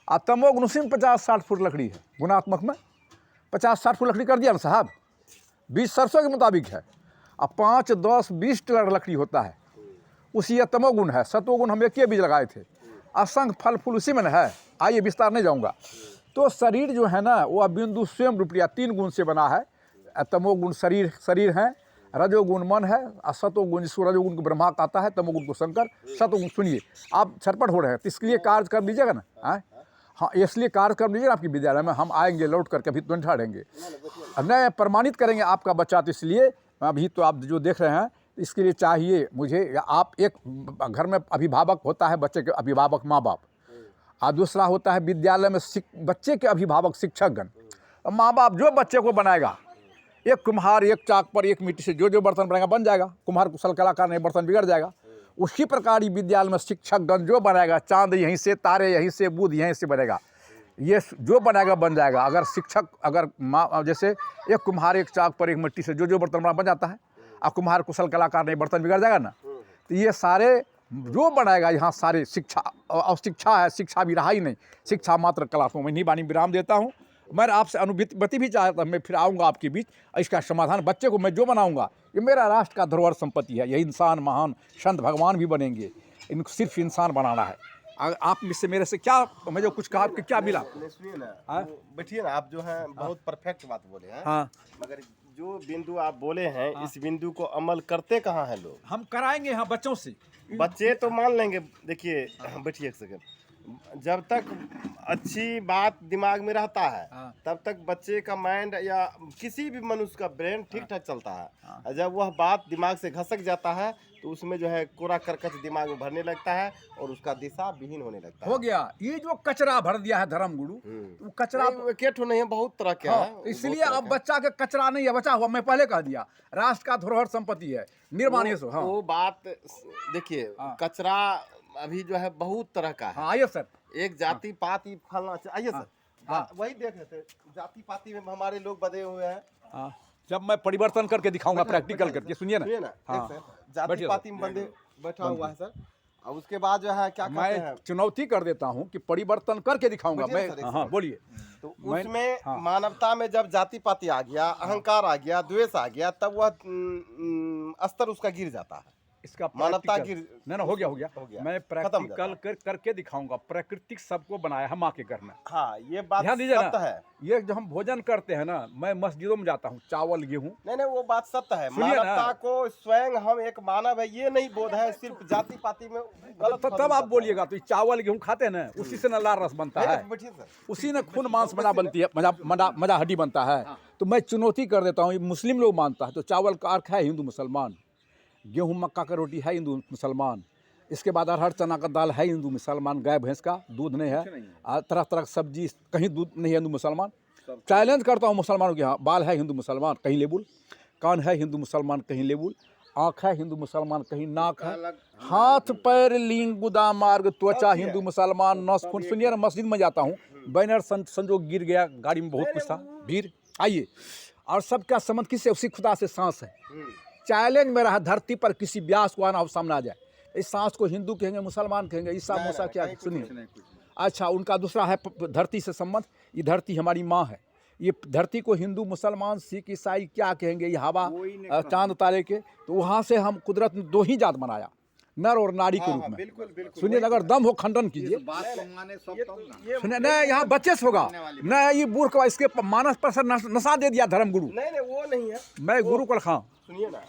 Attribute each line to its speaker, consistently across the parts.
Speaker 1: और तमोगुण उसी में 50-60 फुट लकड़ी है, गुणात्मक में 50-60 फुट लकड़ी कर दिया ना साहब, 20 सरसों के मुताबिक है। अब 5, 10, 20 टेलर लकड़ी होता है, उसी तमोगुण है। सतोगुण हम एक बीज लगाए थे, असंख्य फल फूल उसी में न है। आइए विस्तार नहीं जाऊँगा। तो शरीर जो है ना वह बिंदु स्वयं रूपया 3 गुण से बना है। तमोगुण शरीर है, रजोगुण मन है, और सतोगुण जिसको रजोगुण को ब्रह्मा कहता है, तमोगुण को शंकर, सतोगुण सुनिए। आप छटपट हो रहे हैं तो इसके लिए कार्य कर लीजिएगा ना। हाँ, इसलिए कार्य कर लीजिएगा आपकी विद्यालय में, हम आएंगे लौट करके, अभी तुरंत ठाड़ेंगे, नए प्रमाणित करेंगे आपका बच्चा। तो इसलिए अभी तो आप जो देख रहे हैं, इसके लिए चाहिए मुझे, आप एक घर में अभिभावक होता है, बच्चे के अभिभावक माँ बाप, और दूसरा होता है विद्यालय में बच्चे के अभिभावक शिक्षकगण। माँ बाप जो बच्चे को बनाएगा, एक कुम्हार एक चाक पर एक मिट्टी से जो बर्तन बनाएगा बन जाएगा, कुम्हार कुशल कलाकार नहीं, बर्तन बिगड़ जाएगा। उसी प्रकार ही विद्यालय में शिक्षकगण जो बनाएगा, चांद यहीं से, तारे यहीं से, बुध यहीं से बनेगा, ये जो बनाएगा बन जाएगा। अगर शिक्षक, अगर माँ, जैसे एक कुम्हार एक चाक पर एक मिट्टी से जो बर्तन बना बन जाता है, और कुम्हार कुशल कलाकार नहीं, बर्तन बिगड़ जाएगा ना। तो ये सारे जो बनाएगा यहाँ सारे शिक्षा, और शिक्षा है, शिक्षा भी रहा ही नहीं, शिक्षा मात्र कला। तो मैं नहीं बानी विराम देता हूँ। मैं आपसे अनुभूति भी चाहता, मैं फिर आऊँगा आपके बीच, इसका समाधान बच्चे को मैं जो बनाऊँगा, ये मेरा राष्ट्र का धरोहर संपत्ति है। ये इंसान महान संत भगवान भी बनेंगे, इनको सिर्फ इंसान बनाना है। आप इससे मेरे से क्या, मैं जो कुछ कहा आपके क्या मिला?
Speaker 2: सुनिए ना, बैठिए ना, आप जो हैं बहुत परफेक्ट बात बोले हैं।
Speaker 1: हाँ,
Speaker 2: मगर जो बिंदु आप बोले हैं, इस बिंदु को अमल करते कहाँ हैं लोग?
Speaker 1: हम कराएंगे हाँ बच्चों से।
Speaker 2: बच्चे तो मान लेंगे। देखिए, बैठिए एक सेकंड। जब तक अच्छी बात दिमाग में रहता है, तब तक बच्चे का माइंड या किसी भी मनुष्य का ब्रेन ठीक ठाक चलता है। और जब वह बात दिमाग से घसक जाता है, तो उसमें जो है कोरा करकट दिमाग में भरने लगता है, और उसका दिशा विहीन होने लगता है।
Speaker 1: हो गया ये जो कचरा भर दिया है धर्म गुरु, वो कचरा
Speaker 2: केठो नहीं है, बहुत तरह के है।
Speaker 1: इसलिए अब बच्चा के कचरा नहीं है, बचा हुआ, मैं पहले कह दिया, राष्ट्र का धरोहर संपत्ति है, निर्माण।
Speaker 2: वो बात देखिए, कचरा अभी जो है बहुत तरह का है।
Speaker 1: आइए सर,
Speaker 2: एक जाति पाति फलना चाहिए। आइए सर, वही देख रहे थे, जाति पाति में हमारे लोग बधे हुए हैं।
Speaker 1: जब मैं परिवर्तन करके दिखाऊंगा, प्रैक्टिकल करके, सुनिए ना।
Speaker 2: जाति पाति में बंदे बैठा हुआ है सर। और उसके बाद जो है क्या कहते हैं,
Speaker 1: चुनौती कर देता हूँ कि परिवर्तन करके दिखाऊंगा मैं। हाँ बोलिए।
Speaker 2: तो उसमें मानवता में जब जाति पाति आ गया, अहंकार आ गया, द्वेष आ गया, तब वह स्तर उसका गिर जाता है।
Speaker 1: इसका
Speaker 2: मानवता गिर
Speaker 1: ना हो गया। मैं प्रैक्टिकल करके दिखाऊंगा। प्रकृतिक सबको बनाया है माँ के घर में।
Speaker 2: हाँ, ये बात सत्य है।
Speaker 1: ये जो हम भोजन करते हैं ना, मैं मस्जिदों में जाता हूँ, चावल गेहूँ,
Speaker 2: नहीं वो बात सत्य है। मानवता को स्वयं हम एक मानव है, ये नहीं बोध है, सिर्फ जाति पाति में गलत।
Speaker 1: तब आप बोलिएगा तो चावल गेहूँ खाते हैं ना, उसी से न लार रस बनता है, उसी ने खून मांस मजा बनती है, मजा हड्डी बनता है। तो मैं चुनौती कर देता हूँ, मुस्लिम लोग मानता है तो चावल का अर्थ है हिंदू मुसलमान, गेहूँ मक्का का रोटी है हिंदू मुसलमान, इसके बाद अरहर चना का दाल है हिंदू मुसलमान, गाय भैंस का दूध नहीं है, तरह तरह की सब्जी कहीं दूध नहीं है हिंदू मुसलमान। चैलेंज करता हूँ मुसलमानों के यहाँ, बाल है हिंदू मुसलमान कहीं लेबुल, कान है हिंदू मुसलमान कहीं लेबुल, आँख है हिंदू मुसलमान कहीं नाक है, हाथ पैर लिंग गुदा मार्ग त्वचा हिंदू मुसलमान, नस खून। सुनिए ना, मस्जिद में जाता हूँ, बैनर संजोग गिर गया, गाड़ी में बहुत कुछ था, भीड़। आइए, और सबका संबंध किससे? उसी खुदा से सांस है। चैलेंज में रहा धरती पर किसी व्यास को आना हो सामने आ जाए, इस सांस को हिंदू कहेंगे, मुसलमान कहेंगे, ईसा मूसा क्या? सुनिए, अच्छा, उनका दूसरा है धरती से संबंध। ये धरती हमारी माँ है, ये धरती को हिंदू मुसलमान सिख ईसाई क्या कहेंगे? ये हवा चांद तारे के। तो वहाँ से हम कुदरत ने 2 ही जात बनाया, नर और नारी के रूप में। बिल्कुल। सुनिए, अगर दम हो खंडन कीजिए। सुनिए न, यहाँ बच्चे से होगा न, ये मूर्ख का इसके मानस पर नशा दे दिया धर्म गुरु।
Speaker 2: नहीं वो नहीं है,
Speaker 1: मैं गुरु को खाऊं।
Speaker 2: सुनिए ना,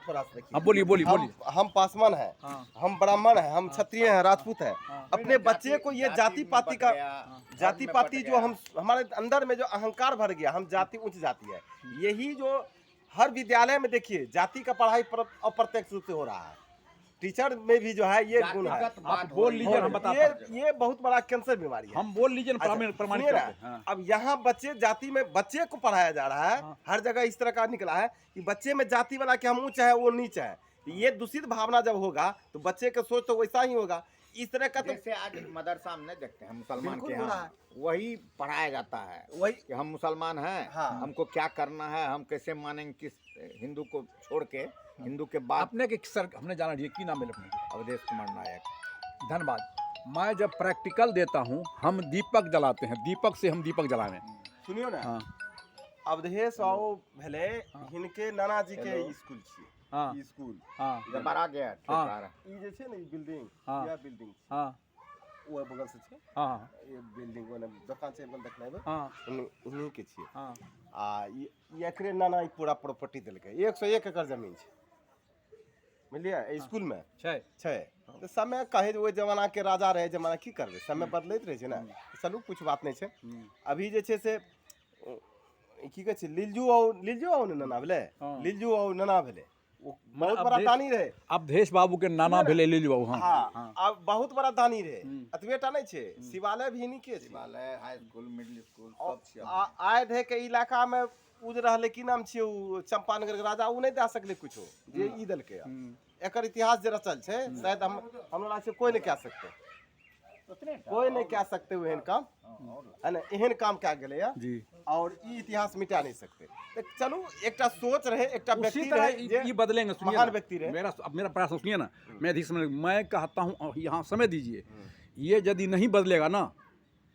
Speaker 2: थोड़ा सा
Speaker 1: बोलिए।
Speaker 2: हम पासवान हैं, हम ब्राह्मण हैं, हम क्षत्रिय हैं, राजपूत हैं। अपने बच्चे को ये जाति पाति जो हम हमारे अंदर में जो अहंकार भर गया, हम जाति उच्च जाति है, यही जो हर विद्यालय में देखिए जाति का पढ़ाई अप्रत्यक्ष रूप से हो रहा है। टीचर में भी जो है ये गुण है।
Speaker 1: आप बोल लीजिए, हम बता।
Speaker 2: ये बहुत बड़ा कैंसर बीमारी है।
Speaker 1: हम बोल लीजिए, प्रमाणित करते हैं।
Speaker 2: अब यहाँ बच्चे जाति में बच्चे को पढ़ाया जा रहा है। हर जगह इस तरह का निकला है कि बच्चे में जाति वाला कि हम ऊंच है वो नीच है। ये दूषित भावना जब होगा तो बच्चे का सोच तो वैसा ही होगा। इस तरह का तो
Speaker 3: जैसे आज मदरसा हम नहीं देखते हैं मुसलमान के यहाँ, वही पढ़ाया जाता है, वही कि हम मुसलमान हैं। हमको क्या करना है, हम कैसे मानेंगे किस हिंदू को छोड़ के, हिंदू के बाद।
Speaker 1: अपने के सर हमने जाना, की नाम है अपने?
Speaker 3: अवधेश कुमार नायक।
Speaker 1: धन्यवाद। मैं जब प्रैक्टिकल देता हूँ, हम दीपक जलाते हैं, दीपक से हम दीपक जलावे।
Speaker 2: सुनियो ना,
Speaker 1: हाँ
Speaker 2: अवधेश आओ भले हिनके नाना जी के स्कूल छिए।
Speaker 1: हाँ
Speaker 2: ई स्कूल
Speaker 1: हाँ
Speaker 3: जब बड़ा गया ठेकेदार।
Speaker 2: ई जे छै ने ई बिल्डिंग,
Speaker 1: हाँ।
Speaker 2: या बिल्डिंग
Speaker 1: हाँ
Speaker 2: वो बगल से छै,
Speaker 1: हाँ
Speaker 2: ये बिल्डिंग ओने दुकान छै अपन देखलेबै,
Speaker 1: हाँ
Speaker 2: इन्हीं के छिए।
Speaker 1: हाँ
Speaker 2: आ ई एकरे नाना ई पूरा प्रॉपर्टी देलकै, 101 एकड़ जमीन छै, बुझलियै। एहि स्कूल में
Speaker 1: छै।
Speaker 2: तो समय कहे ओहि जमाना के राजा रहे, जमाना की करबै, समय बदलैत रहे छै ने। चलू कुछ बात नहीं छै। अभी जे छै से की कहै छै, लिलजू आओ ने नाना भेलै, लिलजू आओ नाना भेलै, वो बहुत बड़ा दानी रहे।
Speaker 1: अवधेश बाबू के नाना भेले लीलू बाबू। हाँ
Speaker 2: हाँ, अब बहुत बड़ा दानी रहे। अतबेटा नहीं छै, शिवालय भी नहीं के छै।
Speaker 3: शिवालय, हाई स्कूल, मिडिल स्कूल सब छियै।
Speaker 2: आए ढे के इलाका में उ जे रहले की नाम छियै, उ चंपानगर के राजा, उ नहीं दे सकले कुछो जे ई देलकै। एकर इतिहास जे रचल छै, शायद हमरा से कोई नहीं कह सकते, कोई नहीं कह सकते एहन काम, है ना, एहन काम क्या गेले या
Speaker 1: जी।
Speaker 2: और ई इतिहास मिटा नहीं सकते। तो चलू एकटा सोच रहे, एकटा व्यक्ति
Speaker 1: उसी तरह
Speaker 2: रहे, जे
Speaker 1: ये बदलेंगे। सुनिए
Speaker 2: महान
Speaker 1: ना,
Speaker 2: व्यक्ति रहे।
Speaker 1: मेरा प्रयास सुनिए ना, मैं अधिक समय, मैं कहता हूँ यहाँ समय दीजिए, ये यदि नहीं बदलेगा ना,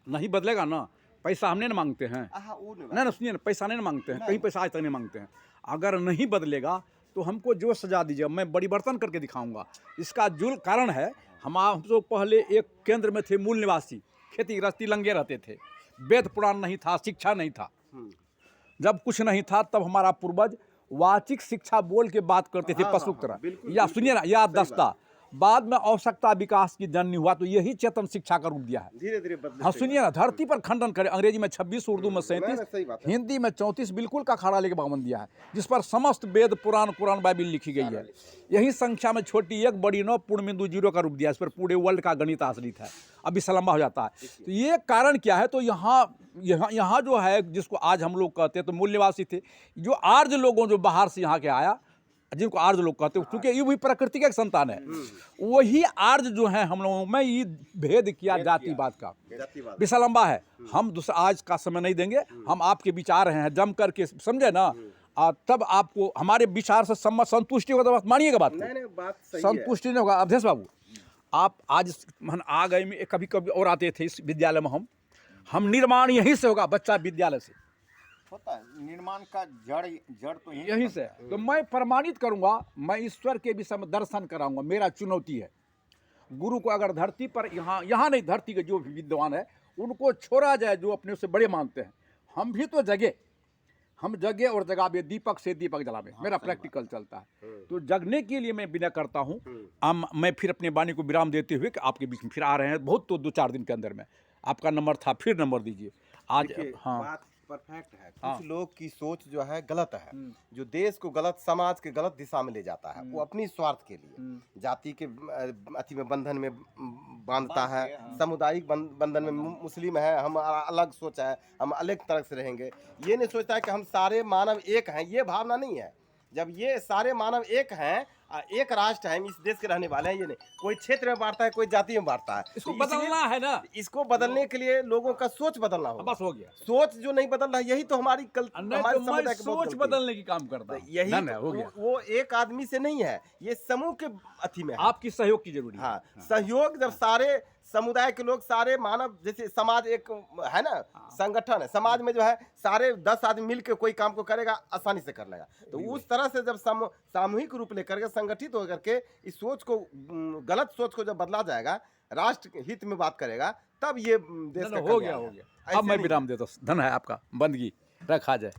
Speaker 1: नहीं बदलेगा ना, पैसा हमने ना मांगते हैं।
Speaker 2: वो नहीं
Speaker 1: नहीं ना, सुनिए ना, पैसा नहीं ना मांगते हैं, कहीं पैसा आज तक नहीं मांगते हैं। अगर नहीं बदलेगा तो हमको जो सजा दीजिए, मैं परिवर्तन करके दिखाऊंगा। इसका जो कारण है, हम तो पहले एक केंद्र में थे, मूल निवासी, खेती गृहस्थी लंगे रहते थे, वेद पुराण नहीं था, शिक्षा नहीं था। जब कुछ नहीं था तब हमारा पूर्वज वाचिक शिक्षा बोल के बात करते थे, पशु की तरह। या सुनिए ना, या दस्ता। बाद में आवश्यकता विकास की जननी हुआ तो यही चेतन शिक्षा का रूप दिया है।
Speaker 2: धीरे धीरे बदले।
Speaker 1: हाँ सुनिए ना, धरती पर खंडन करें, अंग्रेजी में 26, उर्दू में
Speaker 2: सही
Speaker 1: 37,
Speaker 2: बात है।
Speaker 1: हिंदी में 34 बिल्कुल का खाड़ा लेके पाबंद दिया है, जिस पर समस्त वेद पुराण कुरान बाइबिल लिखी गई है। यही संख्या में छोटी 1 बड़ी 9 पूर्ण बिंदु 0 का रूप दिया है। इस पर पूरे वर्ल्ड का गणित आश्रित है। अब इससे लंबा हो जाता है। तो ये कारण क्या है, तो यहाँ जो है, जिसको आज हम लोग कहते हैं, तो मूल निवासी थे, जो आर्य लोगों जो बाहर से यहाँ के आया, जिनको आर्य लोग कहते हैं, क्योंकि ये भी प्रकृति का एक संतान है, वही आर्य जो है हम लोगों में ये भेद किया जातिवाद का। विषय लंबा है, हम दूसरा आज का समय नहीं देंगे। हम आपके विचार रहे हैं जम करके, समझे ना, तब आपको हमारे विचार से संतुष्टि होगा, तो बस मानिएगा बात को।
Speaker 2: बात सही
Speaker 1: संतुष्टि नहीं होगा। अवधेश बाबू, आप आज हम आ गए में, कभी कभी और आते थे इस विद्यालय में, हम निर्माण यहीं से होगा, बच्चा विद्यालय से
Speaker 3: होता है, निर्माण का जड़ तो
Speaker 1: यहीं से। तो मैं प्रमाणित करूंगा, मैं ईश्वर के विषय में दर्शन कराऊंगा। मेरा चुनौती है, गुरु को अगर धरती पर, यहाँ नहीं, धरती के जो भी विद्वान है उनको छोड़ा जाए, जो अपने से बड़े मानते हैं। हम भी तो जगे, हम जगे और जगावे, दीपक से दीपक जलावे। मेरा प्रैक्टिकल चलता है। तो जगने के लिए मैं विनय करता हूँ। मैं फिर अपने वाणी को विराम देते हुए कि आपके बीच में फिर आ रहे हैं, बहुत तो 2-4 दिन के अंदर में। आपका नंबर था, फिर नंबर दीजिए आज। हाँ,
Speaker 2: बात परफेक्ट है। कुछ लोग की सोच जो है गलत है, जो देश को गलत, समाज के गलत दिशा में ले जाता है। वो अपनी स्वार्थ के लिए जाति के अति में बंधन में बांधता है, सामुदायिक बंधन में। मुस्लिम है, हम अलग सोच है, हम अलग तरह से रहेंगे। ये नहीं सोचता है कि हम सारे मानव एक हैं। ये भावना नहीं है। जब ये सारे मानव एक हैं, एक राष्ट्र है, हम इस देश के रहने वाले हैं, ये नहीं कोई क्षेत्र में बांटता है, कोई जाति में बांटता है।
Speaker 1: इसको बदलना है ना,
Speaker 2: इसको बदलने के लिए लोगों का सोच बदलना होगा।
Speaker 1: बस हो गया।
Speaker 2: सोच जो नहीं बदल रहा, यही तो हमारी हमारे
Speaker 1: तो
Speaker 2: समुदाय
Speaker 1: मैं
Speaker 2: की बहुत
Speaker 1: सोच
Speaker 2: गलती है।
Speaker 1: बदलने की काम करता हूं।
Speaker 2: यही
Speaker 1: धन्य है, हो गया।
Speaker 2: वो एक आदमी से नहीं है, ये समूह के अथी में है।
Speaker 1: आपकी सहयोग की जरूरी है।
Speaker 2: हाँ, सहयोग। जब सारे समुदाय के लोग, सारे मानव, जैसे समाज एक है ना, संगठन है, समाज में जो है सारे 10 आदमी मिलकर कोई काम को करेगा, आसानी से कर लेगा। तो उस तरह से जब सामूहिक रूप लेकर के, संगठित होकर के इस सोच को, गलत सोच को जब बदला जाएगा, राष्ट्र हित में बात करेगा, तब ये देश का
Speaker 1: हो गया। अब मैं विराम देता हूँ। धन्य है आपका, बंदगी रखा जाए।